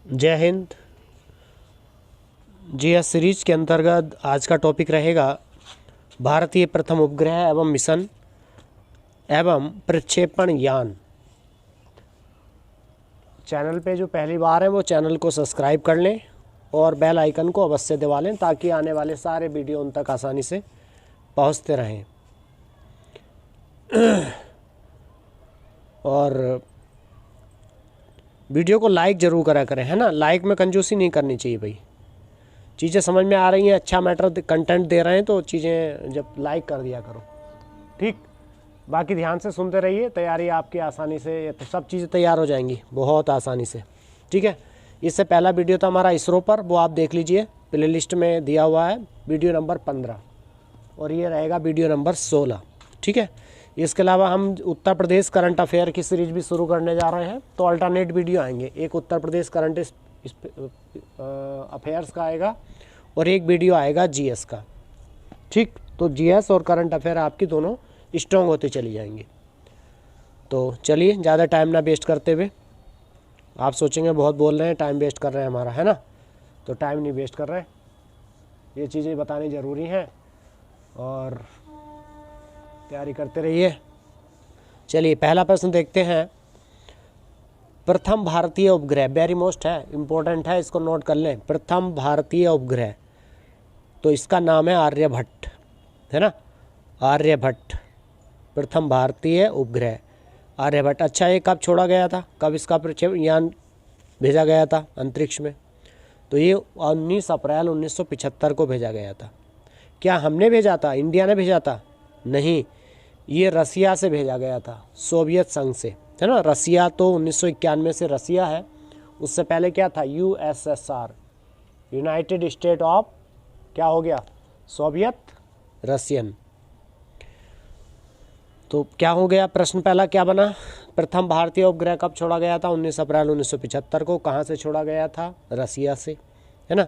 जय Hind. GS series के अंतर्गत आज का टॉपिक रहेगा भारतीय प्रथम उपग्रह एवं मिशन एवं प्रक्षेपण यान। चैनल पे जो पहली बार है वो चैनल को सब्सक्राइब कर लें और बेल आइकन को अवश्य दबा लें ताकि आने वाले सारे वीडियो उन तक आसानी से पहुंचते रहें। और वीडियो को लाइक ज़रूर करा करें, है ना। लाइक में कंजूसी नहीं करनी चाहिए भाई। चीज़ें समझ में आ रही हैं, अच्छा मैटर कंटेंट दे रहे हैं तो चीज़ें जब लाइक कर दिया करो, ठीक। बाकी ध्यान से सुनते रहिए, तैयारी आपकी आसानी से तो सब चीज़ें तैयार हो जाएंगी बहुत आसानी से, ठीक है। इससे पहला वीडियो था हमारा इसरो पर, वो आप देख लीजिए, प्ले लिस्ट में दिया हुआ है, वीडियो नंबर 15, और ये रहेगा वीडियो नंबर 16, ठीक है। इसके अलावा हम उत्तर प्रदेश करंट अफेयर की सीरीज भी शुरू करने जा रहे हैं, तो अल्टरनेट वीडियो आएंगे। एक उत्तर प्रदेश करंट अफेयर्स का आएगा और एक वीडियो आएगा जीएस का, ठीक। तो जीएस और करंट अफेयर आपकी दोनों स्ट्रॉन्ग होती चली जाएंगी। तो चलिए ज़्यादा टाइम ना वेस्ट करते हुए, आप सोचेंगे बहुत बोल रहे हैं, टाइम वेस्ट कर रहे हैं हमारा, है ना। तो टाइम नहीं वेस्ट कर रहे, ये चीज़ें बतानी ज़रूरी हैं और तैयारी करते रहिए। चलिए पहला प्रश्न देखते हैं। प्रथम भारतीय उपग्रह, वेरी मोस्ट है, इम्पोर्टेंट है, इसको नोट कर लें। प्रथम भारतीय उपग्रह, तो इसका नाम है आर्यभट्ट, है ना। आर्यभट्ट, प्रथम भारतीय उपग्रह आर्यभट्ट। अच्छा, ये कब छोड़ा गया था, कब इसका प्रक्षेपण यान भेजा गया था अंतरिक्ष में? तो ये 19 अप्रैल 1975 को भेजा गया था। क्या हमने भेजा था, इंडिया ने भेजा था? नहीं, ये रसिया से भेजा गया था, सोवियत संघ से, है ना। रसिया तो 1991 से रसिया है, उससे पहले क्या था, यूएसएसआर, यूनाइटेड स्टेट ऑफ, क्या हो गया, सोवियत रसियन। तो क्या हो गया, प्रश्न पहला क्या बना, प्रथम भारतीय उपग्रह कब छोड़ा गया था? 19 अप्रैल 1975 को। कहाँ से छोड़ा गया था? रसिया से, है ना।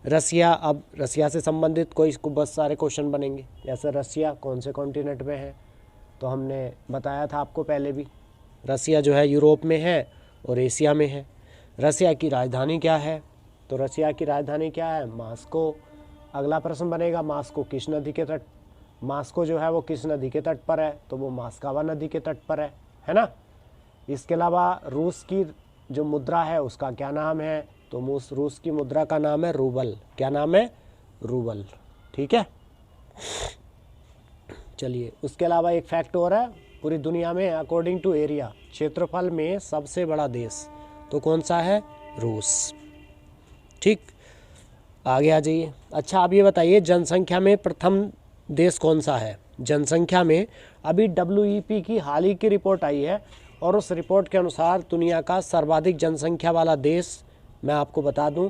रसिया, अब रसिया से संबंधित कोई बहुत सारे क्वेश्चन बनेंगे, जैसे रसिया कौन से कॉन्टिनेंट में है, तो हमने बताया था आपको पहले भी, रसिया जो है यूरोप में है और एशिया में है। रसिया की राजधानी क्या है? तो रसिया की राजधानी क्या है? मास्को। अगला प्रश्न बनेगा, मास्को किस नदी के तट, मास्को जो है वो किस नदी के तट पर है? तो वो मास्कावा नदी के तट पर है ना। इसके अलावा रूस की जो मुद्रा है उसका क्या नाम है? तो रूस की मुद्रा का नाम है रूबल। क्या नाम है? रूबल, ठीक है। चलिए, उसके अलावा एक फैक्ट और है, पूरी दुनिया में अकॉर्डिंग टू एरिया, क्षेत्रफल में सबसे बड़ा देश तो कौन सा है? रूस, ठीक। आगे आ जाइए। अच्छा, अब ये बताइए जनसंख्या में प्रथम देश कौन सा है? जनसंख्या में अभी WEP की हाल ही की रिपोर्ट आई है और उस रिपोर्ट के अनुसार दुनिया का सर्वाधिक जनसंख्या वाला देश मैं आपको बता दूं,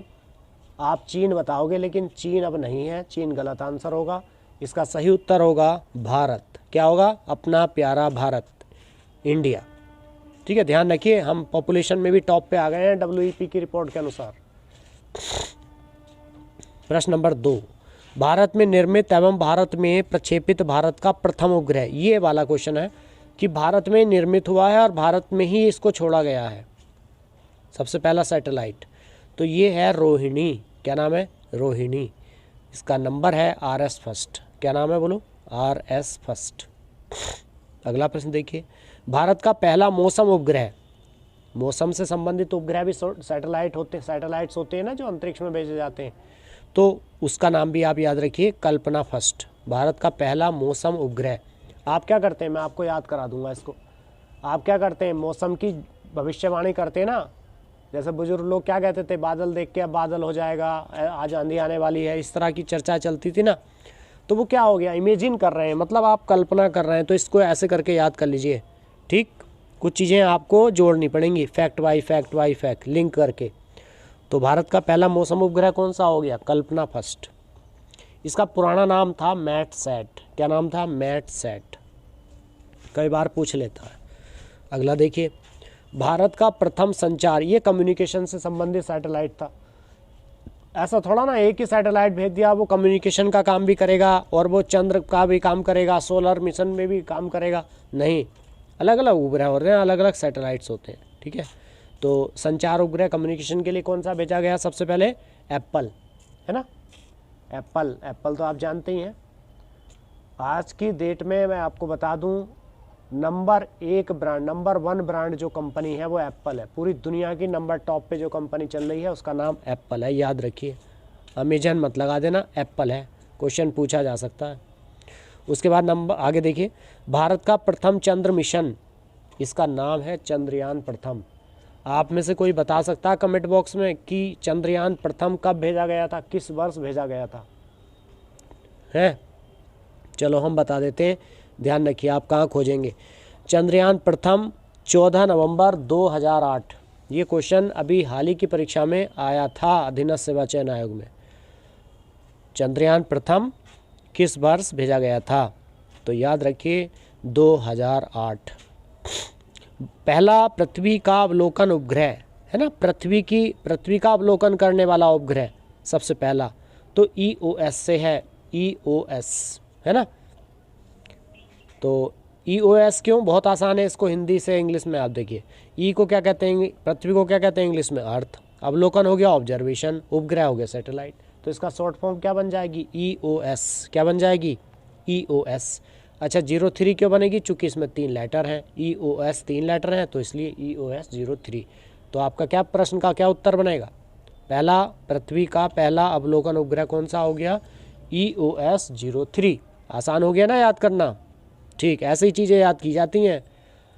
आप चीन बताओगे, लेकिन चीन अब नहीं है, चीन गलत आंसर होगा। इसका सही उत्तर होगा भारत। क्या होगा? अपना प्यारा भारत, इंडिया, ठीक है। ध्यान रखिए, हम पॉपुलेशन में भी टॉप पे आ गए हैं WEP की रिपोर्ट के अनुसार। प्रश्न नंबर 2, भारत में निर्मित एवं भारत में प्रक्षेपित भारत का प्रथम उपग्रह, ये वाला क्वेश्चन है कि भारत में निर्मित हुआ है और भारत में ही इसको छोड़ा गया है, सबसे पहला सैटेलाइट, तो ये है रोहिणी। क्या नाम है? रोहिणी। इसका नंबर है RS फर्स्ट। क्या नाम है, बोलो? RS first. अगला प्रश्न देखिए, भारत का पहला मौसम उपग्रह, मौसम से संबंधित उपग्रह भी सैटेलाइट्स होते हैं ना जो अंतरिक्ष में भेजे जाते हैं, तो उसका नाम भी आप याद रखिए, कल्पना फर्स्ट। भारत का पहला मौसम उपग्रह। आप क्या करते हैं, मैं आपको याद करा दूंगा इसको। आप क्या करते हैं, मौसम की भविष्यवाणी करते हैं ना, जैसे बुजुर्ग लोग क्या कहते थे, बादल देख के अब बादल हो जाएगा, आज आंधी आने वाली है, इस तरह की चर्चा चलती थी ना। तो वो क्या हो गया, इमेजिन कर रहे हैं, मतलब आप कल्पना कर रहे हैं, तो इसको ऐसे करके याद कर लीजिए, ठीक। कुछ चीज़ें आपको जोड़नी पड़ेंगी, फैक्ट बाई फैक्ट लिंक करके। तो भारत का पहला मौसम उपग्रह कौन सा हो गया? कल्पना फर्स्ट। इसका पुराना नाम था मैटसैट। क्या नाम था? मैटसैट। कई बार पूछ लेता है। अगला देखिए, भारत का प्रथम संचार, ये कम्युनिकेशन से संबंधित सैटेलाइट था। ऐसा थोड़ा ना एक ही सैटेलाइट भेज दिया वो कम्युनिकेशन का काम भी करेगा और वो चंद्र का भी काम करेगा, सोलर मिशन में भी काम करेगा, नहीं, अलग अलग उपग्रह होते हैं, अलग अलग सैटेलाइट्स होते हैं, ठीक है। तो संचार उपग्रह कम्युनिकेशन के लिए कौन सा भेजा गया सबसे पहले? एप्पल, है ना। एप्पल तो आप जानते ही हैं। आज की डेट में मैं आपको बता दूं, नंबर 1 ब्रांड जो कंपनी है वो एप्पल है। पूरी दुनिया की नंबर टॉप पे जो कंपनी चल रही है उसका नाम एप्पल है, याद रखिए। अमेजन मत लगा देना, एप्पल है, क्वेश्चन पूछा जा सकता है। उसके बाद नंबर आगे देखिए, भारत का प्रथम चंद्र मिशन, इसका नाम है चंद्रयान प्रथम। आप में से कोई बता सकता है कमेंट बॉक्स में कि चंद्रयान प्रथम कब भेजा गया था, किस वर्ष भेजा गया था? है, चलो हम बता देते हैं, ध्यान रखिए आप कहाँ खोजेंगे। चंद्रयान प्रथम 14 नवंबर 2008। ये क्वेश्चन अभी हाल ही की परीक्षा में आया था अधीनस्थ सेवा चयन आयोग में। चंद्रयान प्रथम किस वर्ष भेजा गया था? तो याद रखिए 2008। पहला पृथ्वी का अवलोकन उपग्रह, है ना, पृथ्वी का अवलोकन करने वाला उपग्रह सबसे पहला तो EOS से है, EOS, है ना। तो EOS क्यों? बहुत आसान है, इसको हिंदी से इंग्लिश में आप देखिए। ई को क्या कहते हैं, पृथ्वी को क्या कहते हैं इंग्लिश में? अर्थ। अवलोकन हो गया ऑब्जर्वेशन, उपग्रह हो गया सैटेलाइट, तो इसका शॉर्ट फॉर्म क्या बन जाएगी? EOS। क्या बन जाएगी? EOS। अच्छा 03 क्यों बनेगी? चूंकि इसमें 3 लेटर हैं, EOS 3 लेटर हैं तो इसलिए EOS 03। तो आपका क्या प्रश्न का क्या उत्तर बनेगा? पहला पृथ्वी का पहला अवलोकन उपग्रह कौन सा हो गया? EOS 03। आसान हो गया ना याद करना। ठीक, ऐसी चीज़ें याद की जाती हैं।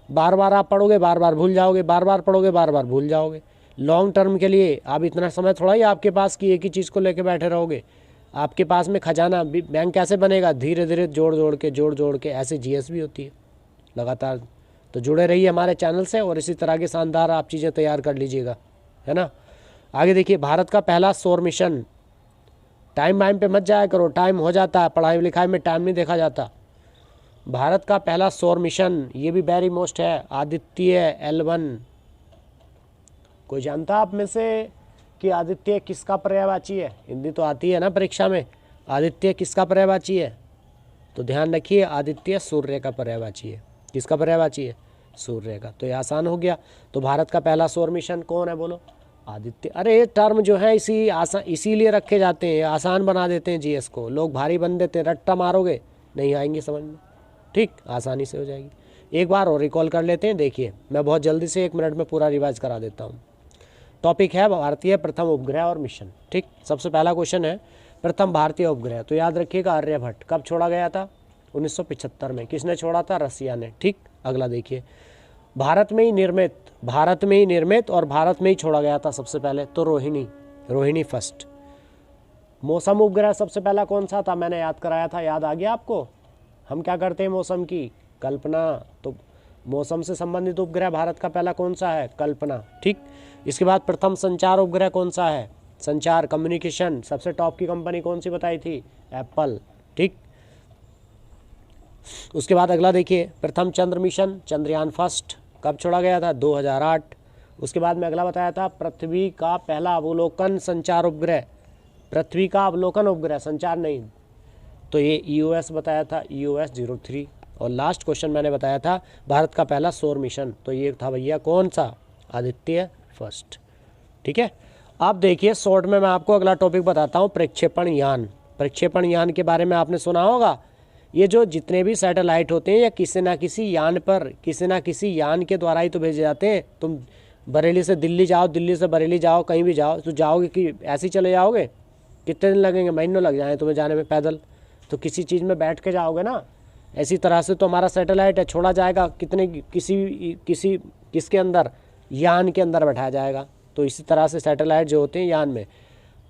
बार बार आप पढ़ोगे, बार बार भूल जाओगे, बार बार पढ़ोगे, बार बार भूल जाओगे। लॉन्ग टर्म के लिए आप इतना समय थोड़ा ही आपके पास कि एक ही चीज़ को लेके बैठे रहोगे। आपके पास में खजाना बैंक कैसे बनेगा? धीरे धीरे जोड़ जोड़ के ऐसे GS भी होती है लगातार। तो जुड़े रहिए हमारे चैनल से और इसी तरह के शानदार आप चीज़ें तैयार कर लीजिएगा, है ना। आगे देखिए, भारत का पहला सौर मिशन। टाइम पे मत जाया करो, टाइम हो जाता है, पढ़ाई लिखाई में टाइम नहीं देखा जाता। भारत का पहला सौर मिशन, ये भी वेरी मोस्ट है, आदित्य L1। कोई जानता आप में से कि आदित्य किसका पर्यायवाची है? हिंदी तो आती है ना परीक्षा में। आदित्य किसका पर्यायवाची है? तो ध्यान रखिए, आदित्य सूर्य का पर्यायवाची है। किसका पर्यायवाची है? सूर्य का। तो ये आसान हो गया। तो भारत का पहला सौर मिशन कौन है बोलो? आदित्य। अरे ये टर्म जो है इसीलिए रखे जाते हैं, आसान बना देते हैं GS को। लोग भारी बन देते हैं, रट्टा मारोगे नहीं आएंगे समझ में। ठीक, आसानी से हो जाएगी। एक बार और रिकॉल कर लेते हैं, देखिए मैं बहुत जल्दी से 1 मिनट में पूरा रिवाइज करा देता हूँ। टॉपिक है भारतीय प्रथम उपग्रह और मिशन। ठीक, सबसे पहला क्वेश्चन है प्रथम भारतीय उपग्रह। तो याद रखिएगा आर्यभट्ट। कब छोड़ा गया था? 1975 में। किसने छोड़ा था? रसिया ने। ठीक, अगला देखिए, भारत में ही निर्मित और भारत में ही छोड़ा गया था सबसे पहले तो रोहिणी फर्स्ट। मौसम उपग्रह सबसे पहला कौन सा था? मैंने याद कराया था, याद आ गया आपको? हम क्या करते हैं मौसम की कल्पना, तो मौसम से संबंधित उपग्रह भारत का पहला कौन सा है? कल्पना। ठीक, इसके बाद प्रथम संचार उपग्रह कौन सा है? संचार, कम्युनिकेशन। सबसे टॉप की कंपनी कौन सी बताई थी? एप्पल। ठीक, उसके बाद अगला देखिए, प्रथम चंद्र मिशन, चंद्रयान फर्स्ट, कब छोड़ा गया था? 2008। उसके बाद में अगला बताया था पृथ्वी का पहला अवलोकन संचार उपग्रह, पृथ्वी का अवलोकन उपग्रह, संचार नहीं, तो ये EOS बताया था, EOS 03। और लास्ट क्वेश्चन मैंने बताया था भारत का पहला सौर मिशन, तो ये था भैया कौन सा? आदित्य फर्स्ट। ठीक है, अब देखिए शॉर्ट में मैं आपको अगला टॉपिक बताता हूँ, प्रक्षेपण यान। प्रक्षेपण यान के बारे में आपने सुना होगा। ये जो जितने भी सैटेलाइट होते हैं या किसी ना किसी यान के द्वारा ही तो भेजे जाते हैं। तुम बरेली से दिल्ली जाओ, दिल्ली से बरेली जाओ, कहीं भी जाओ तो जाओगे कि ऐसे ही चले जाओगे? कितने दिन लगेंगे? महीनों लग जाएँ तुम्हें जाने में पैदल। तो किसी चीज़ में बैठ के जाओगे ना। ऐसी तरह से तो हमारा सैटेलाइट है, छोड़ा जाएगा किसके अंदर? यान के अंदर बैठाया जाएगा। तो इसी तरह से सैटेलाइट जो होते हैं यान में,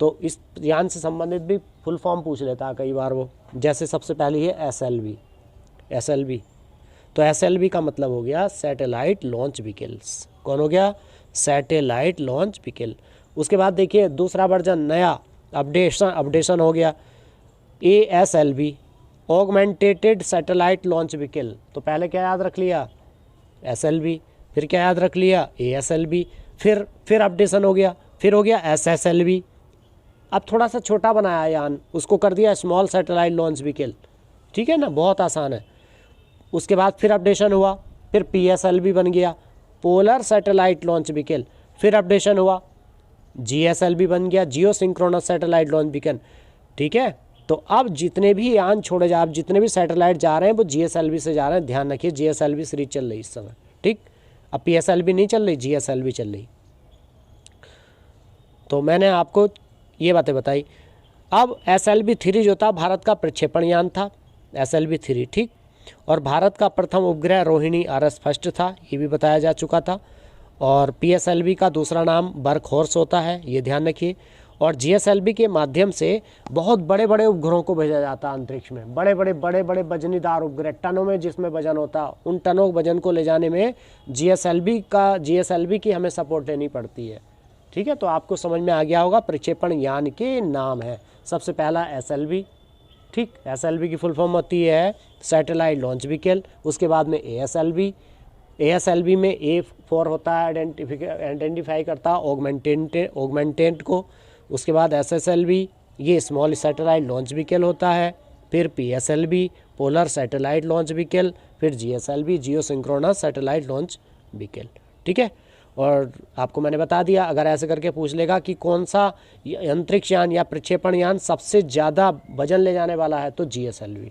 तो इस यान से संबंधित भी फुल फॉर्म पूछ लेता है कई बार वो। जैसे सबसे पहली है SLV। तो SLV का मतलब हो गया सैटेलाइट लॉन्च व्हीकल्स। कौन हो गया? Satellite launch vehicle. उसके बाद देखिए दूसरा वर्जन, नया अपडेशन हो गया ASLV, augmented satellite launch vehicle. तो पहले क्या याद रख लिया? SLV, फिर क्या याद रख लिया? ASLV, फिर अपडेशन हो गया, फिर हो गया SSLV। अब थोड़ा सा छोटा बनाया यान, उसको कर दिया स्मॉल सैटेलाइट लॉन्च व्हीकल। ठीक है ना, बहुत आसान है। उसके बाद फिर अपडेशन हुआ, फिर PSLV बन गया, पोलर सैटेलाइट लॉन्च व्हीकल। फिर अपडेशन हुआ, GSLV बन गया, जियो सिंक्रोनस सैटेलाइट लॉन्च व्हीकल। ठीक है, तो अब जितने भी यान छोड़े जा, अब जितने भी सैटेलाइट जा रहे हैं वो GSLV से जा रहे हैं। ध्यान रखिए, GSLV सीरीज चल रही इस समय। ठीक, अब PSLV नहीं चल रही, GSLV चल रही। तो मैंने आपको ये बातें बताई। अब SLV-3 जो था भारत का प्रक्षेपण यान था, SLV-3। ठीक, और भारत का प्रथम उपग्रह रोहिणी RS फर्स्ट था, ये भी बताया जा चुका था। और PSLV का दूसरा नाम वर्कहॉर्स होता है, ये ध्यान रखिए। और GSLV के माध्यम से बहुत बड़े बड़े उपग्रहों को भेजा जाता है अंतरिक्ष में, बड़े बड़े वजनीदार उपग्रह, टनों में जिसमें वजन होता है, उन टनों वजन को ले जाने में GSLV की हमें सपोर्ट लेनी पड़ती है। ठीक है, तो आपको समझ में आ गया होगा प्रक्षेपण यान के नाम है। सबसे पहला SLV। ठीक, SLV की फुल फॉर्म होती है सैटेलाइट लॉन्च व्हीकल। उसके बाद में ASLV में A4 होता है, आइडेंटिफाई करता है ऑगमेंटेंट को। उसके बाद SSLV, ये स्मॉल सैटेलाइट लॉन्च व्हीकल होता है। फिर PSLV, polar satellite launch vehicle. फिर GSLV, जियो सिंक्रोनस सैटेलाइट लॉन्च व्हीकल। ठीक है, और आपको मैंने बता दिया, अगर ऐसे करके पूछ लेगा कि कौन सा अंतरिक्ष यान या प्रक्षेपण यान सबसे ज़्यादा वजन ले जाने वाला है, तो GSLV।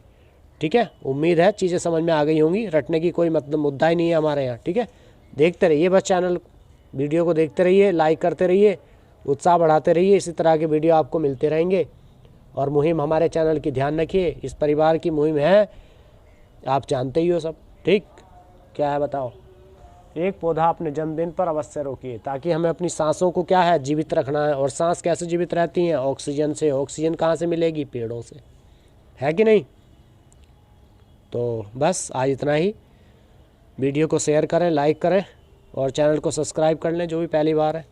ठीक है, उम्मीद है चीज़ें समझ में आ गई होंगी, रटने की कोई मतलब मुद्दा ही नहीं है हमारे यहाँ। ठीक है, देखते रहिए बस चैनल, वीडियो को देखते रहिए, लाइक करते रहिए, उत्साह बढ़ाते रहिए, इसी तरह के वीडियो आपको मिलते रहेंगे। और मुहिम हमारे चैनल की ध्यान रखिए, इस परिवार की मुहिम है, आप जानते ही हो सब। ठीक, क्या है बताओ, एक पौधा अपने जन्मदिन पर अवश्य रोकिए, ताकि हमें अपनी सांसों को क्या है, जीवित रखना है। और सांस कैसे जीवित रहती हैं? ऑक्सीजन से। ऑक्सीजन कहाँ से मिलेगी? पेड़ों से, है कि नहीं? तो बस आज इतना ही। वीडियो को शेयर करें, लाइक करें और चैनल को सब्सक्राइब कर लें जो भी पहली बार है।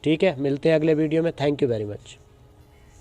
ठीक है, मिलते हैं अगले वीडियो में। Thank you very much.